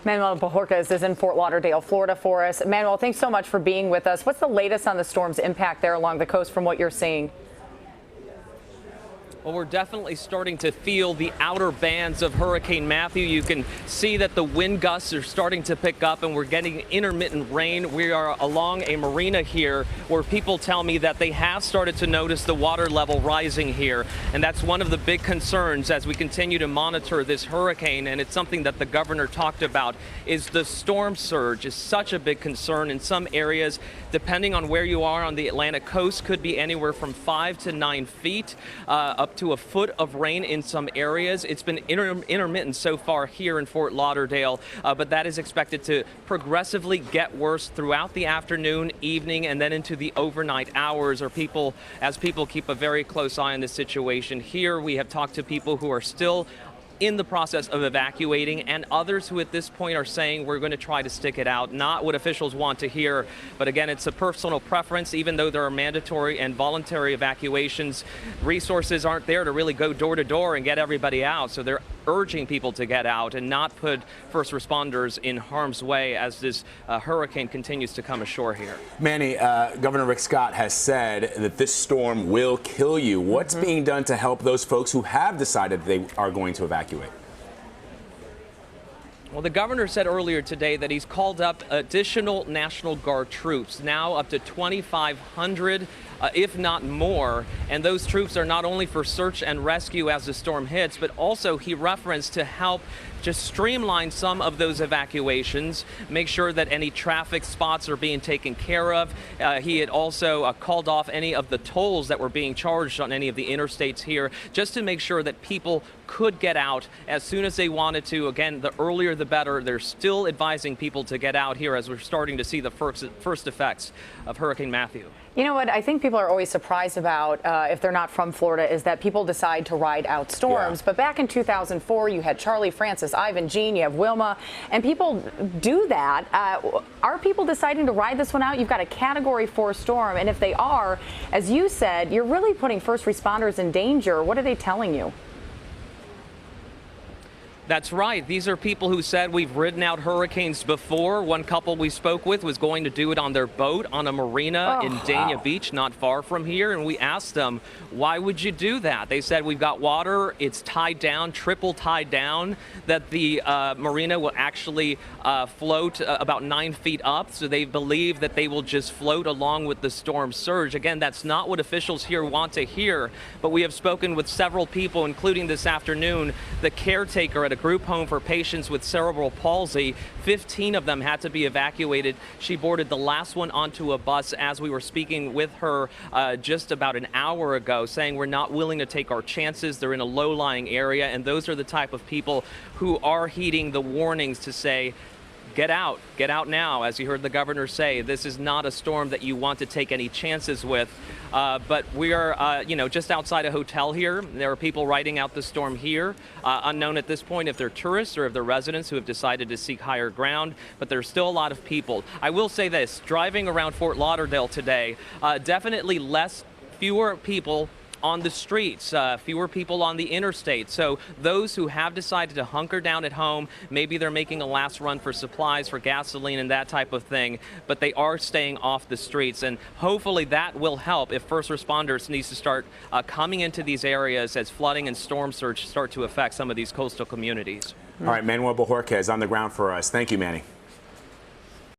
Manuel Bojorquez is in Fort Lauderdale, Florida for us. Manuel, thanks so much for being with us. What's the latest on the storm's impact there along the coast from what you're seeing? Well, we're definitely starting to feel the outer bands of Hurricane Matthew. You can see that the wind gusts are starting to pick up and we're getting intermittent rain. We are along a marina here where people tell me that they have started to notice the water level rising here. And that's one of the big concerns as we continue to monitor this hurricane. And it's something that the governor talked about is the storm surge is such a big concern in some areas. Depending on where you are on the Atlantic coast, could be anywhere from 5 to 9 feet up to a foot of rain in some areas. It's been intermittent so far here in Fort Lauderdale, but that is expected to progressively get worse throughout the afternoon, evening, and then into the overnight hours as people keep a very close eye on this situation. Here we have talked to people who are still in the process of evacuating and others who at this point are saying we're going to try to stick it out. Not what officials want to hear, but again, it's a personal preference. Even though there are mandatory and voluntary evacuations, resources aren't there to really go door to door and get everybody out. So they're urging people to get out and not put first responders in harm's way as this hurricane continues to come ashore here. Manny, Governor Rick Scott has said that this storm will kill you. What's being done to help those folks who have decided they are going to evacuate? Well, the governor said earlier today that he's called up additional National Guard troops, now up to 2,500, if not more. And those troops are not only for search and rescue as the storm hits, but also he referenced to help just streamline some of those evacuations, make sure that any traffic spots are being taken care of. He had also called off any of the tolls that were being charged on any of the interstates here, just to make sure that people could get out as soon as they wanted to. Again, the earlier the better. They're still advising people to get out here as we're starting to see the first effects of Hurricane Matthew. You know what I think people are always surprised about if they're not from Florida is that people decide to ride out storms. Yeah. But back in 2004, you had Charlie, Francis, Ivan, Gene, you have Wilma, and people do that. Are people deciding to ride this one out? You've got a Category 4 storm, and if they are, as you said, you're really putting first responders in danger. What are they telling you? That's right. These are people who said we've ridden out hurricanes before. One couple we spoke with was going to do it on their boat on a marina in Dania Beach, not far from here. And we asked them, why would you do that? They said, we've got water. It's tied down, triple tied down, that the marina will actually float about 9 feet up. So they believe that they will just float along with the storm surge. Again, that's not what officials here want to hear. But we have spoken with several people, including this afternoon, the caretaker at a group home for patients with cerebral palsy. 15 of them had to be evacuated. She boarded the last one onto a bus as we were speaking with her just about an hour ago, saying we're not willing to take our chances. They're in a low-lying area, and those are the type of people who are heeding the warnings to say, get out now. As you heard the governor say, this is not a storm that you want to take any chances with. But we are, just outside a hotel here. There are people riding out the storm here, unknown at this point if they're tourists or if they're residents who have decided to seek higher ground. But there's still a lot of people. I will say this, driving around Fort Lauderdale today, definitely fewer people on the streets, fewer people on the interstate. So those who have decided to hunker down at home, maybe they're making a last run for supplies, for gasoline and that type of thing, but they are staying off the streets. And hopefully that will help if first responders need to start coming into these areas as flooding and storm surge start to affect some of these coastal communities. All right, Manuel Bojorquez on the ground for us. Thank you, Manny.